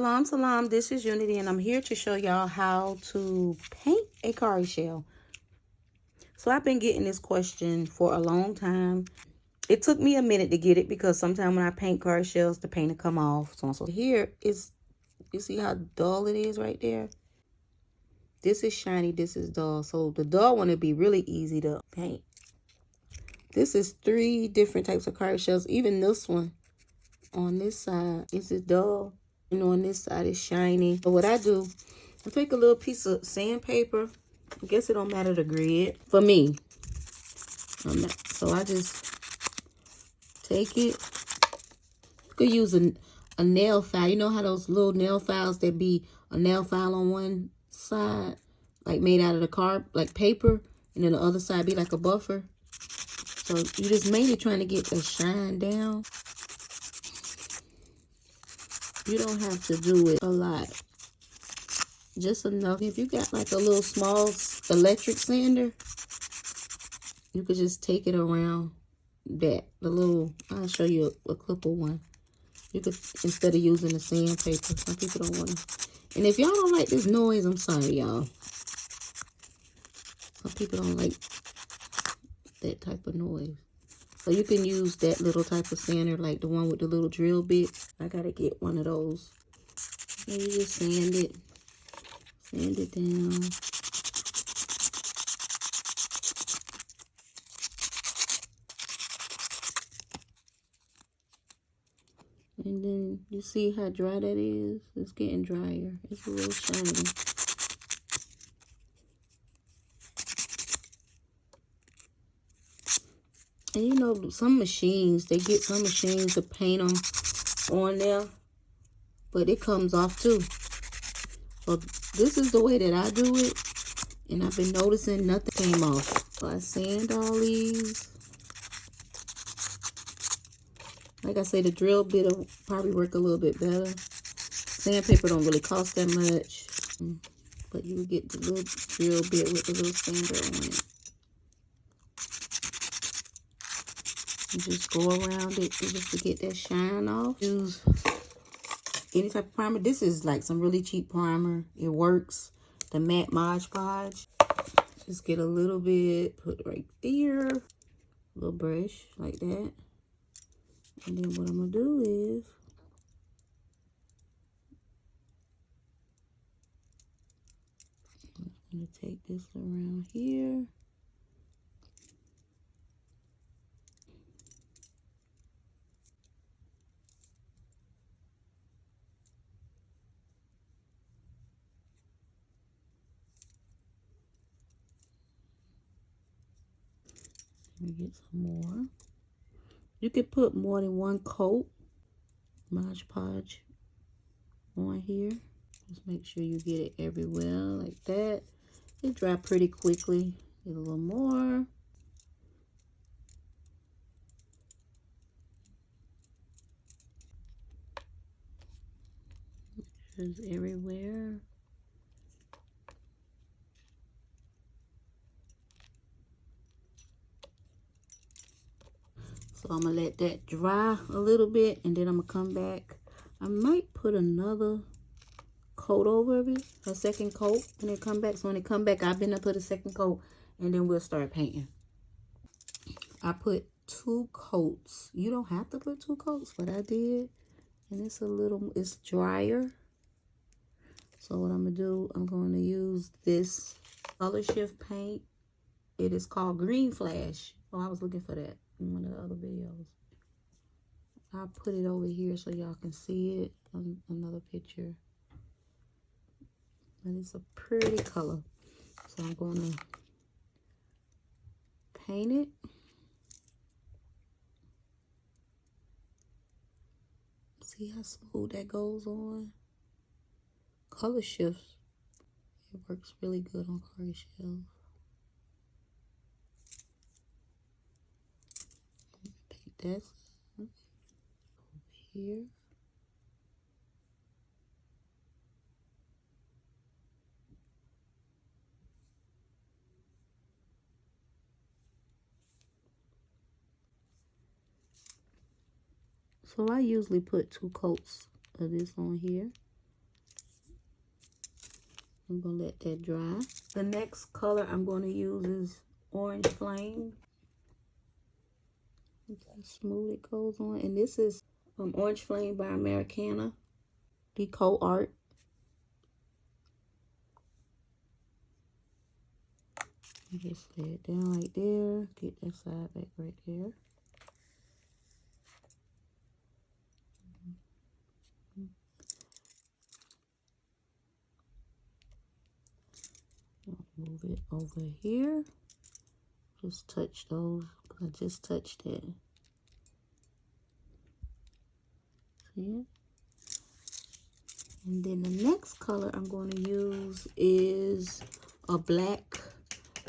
Salam, salam, this is Unity, and I'm here to show y'all how to paint a cowrie shell. So I've been getting this question for a long time. It took me a minute to get it because sometimes when I paint cowrie shells, the paint will come off. So here is, you see how dull it is right there? This is shiny, this is dull. So the dull one would be really easy to paint. This is 3 different types of cowrie shells. Even this one on this side is dull. And on this side is shiny. So what I do, I take a little piece of sandpaper. I guess it don't matter the grid for me. So I just take it. You could use a nail file. You know how those little nail files that be a nail file on one side, like made out of the card, like paper, and then the other side be like a buffer. So you just mainly trying to get the shine down. You don't have to do it a lot. Just enough. If you got like a little small electric sander, you could just take it around that. I'll show you a clipper one. You could, instead of using the sandpaper. Some people don't want to. And if y'all don't like this noise, I'm sorry, y'all. Some people don't like that type of noise. So you can use that little type of sander, like the one with the little drill bits. I gotta get one of those. And you just sand it. Sand it down. And then you see how dry that is? It's getting drier. It's a little shiny. And you know, some machines, they get some machines to paint them on there, but it comes off too. So this is the way that I do it, and I've been noticing nothing came off. So I sand all these. Like I say, the drill bit will probably work a little bit better. Sandpaper don't really cost that much, but you will get the little drill bit with the little sander on it. You just go around it just to get that shine off. Use any type of primer. This is like some really cheap primer. It works. The matte Mod Podge. Just get a little bit, put right there. A little brush like that. And then what I'm gonna do is I'm gonna take this around here. Let me get some more. You can put more than one coat Mod Podge on here. Just make sure you get it everywhere like that. It dry pretty quickly. Get a little more. Just everywhere. So I'm gonna let that dry a little bit, and then I'm gonna come back. I might put another coat over it, a second coat, and then come back. So when it come back, I've been to put a second coat, and then we'll start painting. I put 2 coats. You don't have to put 2 coats, but I did, and it's drier. So what I'm gonna do, I'm going to use this color shift paint. It is called Green Flash. Oh, I was looking for that in one of the other videos. I'll put it over here so y'all can see it on another picture. And it's a pretty color. So I'm going to paint it. See how smooth that goes on? Color shifts. It works really good on cowrie shells. Paint that over here. So I usually put 2 coats of this on here. I'm gonna let that dry. The next color I'm going to use is Orange Flame. Look how smooth it goes on. And this is Orange Flame by Americana, DACO Art. Just lay it down right there. Get that side back right there. Move it over here. Just touch those. I just touched it. See it? And then the next color I'm going to use is a black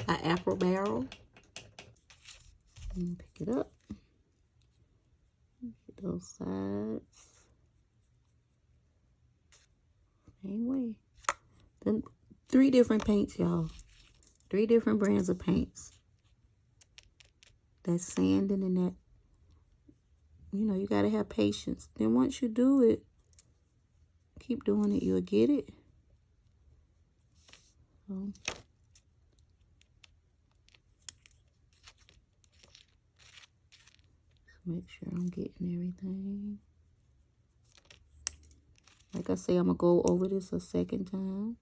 by Boabw. And pick it up. Get those sides. Same way. Then 3 different paints, y'all. 3 different brands of paints. That's sanding and that, you know, you got to have patience. Then once you do it, keep doing it, you'll get it. So, make sure I'm getting everything. Like I say, I'm going to go over this a second time.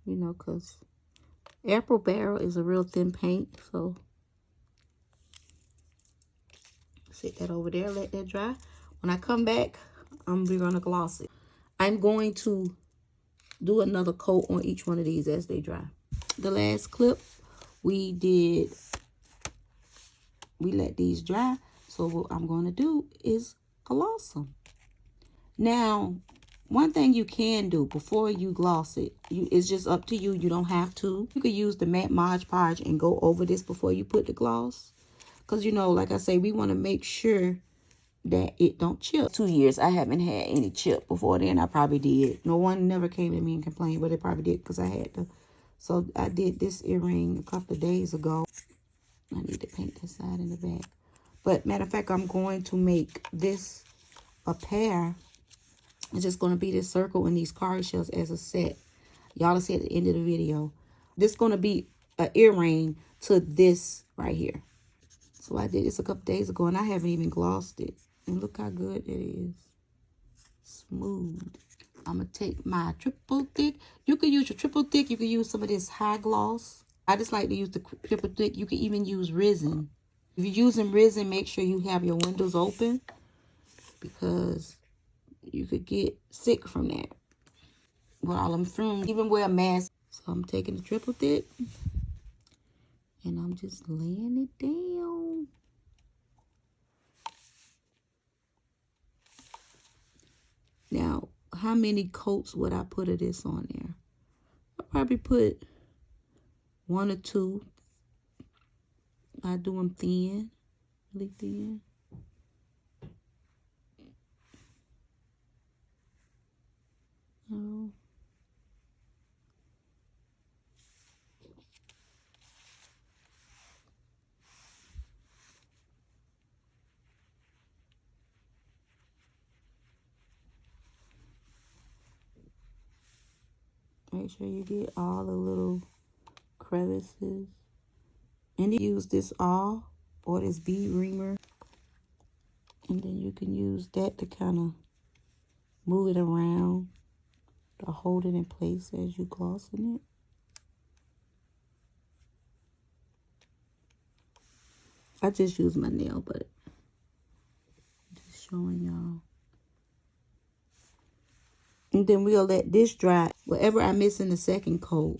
You know, because Boabw is a real thin paint. So, sit that over there, let that dry. When I come back, we're going to gloss it. I'm going to do another coat on each one of these as they dry. The last clip, we let these dry. So what I'm going to do is gloss them. Now, one thing you can do before you gloss it, it's just up to you. You don't have to. You could use the matte Mod Podge and go over this before you put the gloss. Because, you know, like I say, we want to make sure that it don't chip. 2 years, I haven't had any chip. Before then, I probably did. No one never came to me and complained, but they probably did because I had to. So I did this earring a couple of days ago. I need to paint this side and the back. But matter of fact, I'm going to make this a pair. It's just going to be this circle and these cowrie shells as a set. Y'all will see at the end of the video. This is going to be an earring to this right here. So I did this a couple days ago and I haven't even glossed it. And look how good it is. Smooth. I'm going to take my triple thick. You can use your triple thick. You can use some of this high gloss. I just like to use the triple thick. You can even use resin. If you're using resin, make sure you have your windows open because you could get sick from that. While I'm through, even wear a mask. So I'm taking the triple thick and I'm just laying it down. Now, how many coats would I put of this on there? I'll probably put 1 or 2. I do them thin, really thin. Oh. Make sure you get all the little crevices. And you use this all or this Bead Reamer. And then you can use that to kind of move it around to hold it in place as you glossing it. I just use my nail, but just showing y'all. And then we'll let this dry. Whatever I miss in the second coat,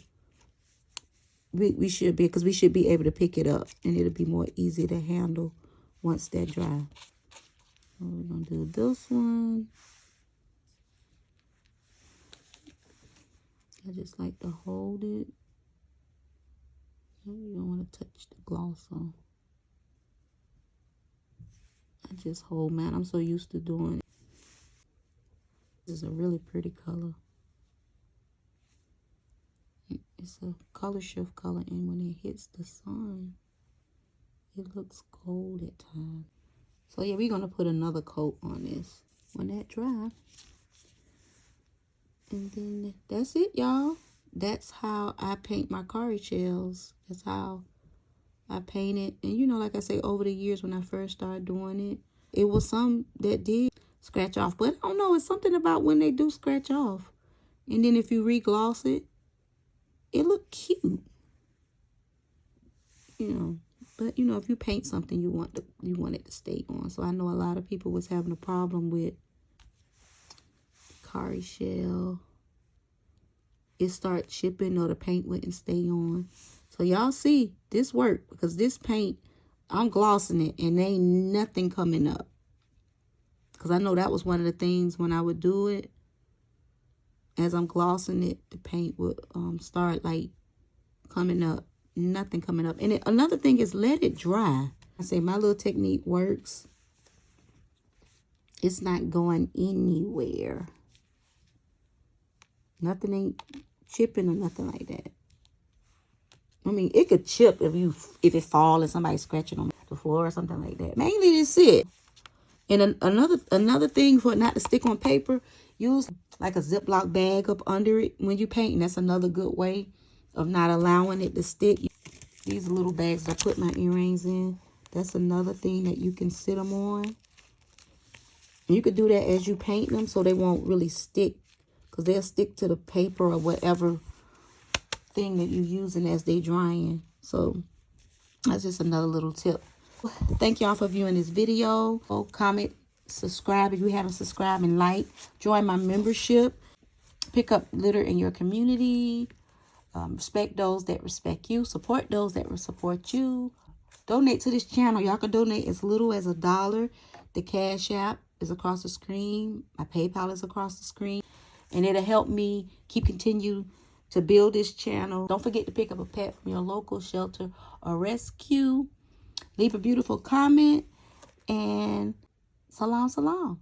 we should be, because we should be able to pick it up. And it'll be more easy to handle once that dry. So we're going to do this one. I just like to hold it. You don't want to touch the gloss on. I just hold mine. I'm so used to doing it. This is a really pretty color. It's a color shift color, and when it hits the sun, it looks gold at times. So yeah, we're gonna put another coat on this. When that dry, And then that's it, y'all. That's how I paint my cowrie shells. That's how I paint it. And you know, like I say, over the years when I first started doing it, it was some that did scratch off. But I don't know, it's something about when they do scratch off. And then if you re-gloss it, it look cute. You know, but you know, if you paint something, you want it to stay on. So I know a lot of people was having a problem with cowrie shell. It start chipping or the paint wouldn't stay on. So y'all see, this worked because this paint, I'm glossing it and ain't nothing coming up. Because I know that was one of the things when I would do it. As I'm glossing it, the paint would start like coming up. Nothing coming up. And another thing is let it dry. I say my little technique works. It's not going anywhere. Nothing ain't chipping or nothing like that. I mean, it could chip if it fall and somebody scratching on the floor or something like that. Mainly that's it. And another thing for it not to stick on paper, use like a Ziploc bag up under it when you paint. And that's another good way of not allowing it to stick. These little bags that I put my earrings in. That's another thing that you can sit them on. And you could do that as you paint them so they won't really stick. Because they'll stick to the paper or whatever thing that you're using as they drying. So that's just another little tip. Thank y'all for viewing this video. Comment, subscribe if you haven't subscribed, and like. Join my membership. Pick up litter in your community. Respect those that respect you. Support those that will support you. Donate to this channel. Y'all can donate as little as $1. The Cash App is across the screen. My PayPal is across the screen. And it'll help me continue to build this channel. Don't forget to pick up a pet from your local shelter or rescue. Leave a beautiful comment. And salam, salam.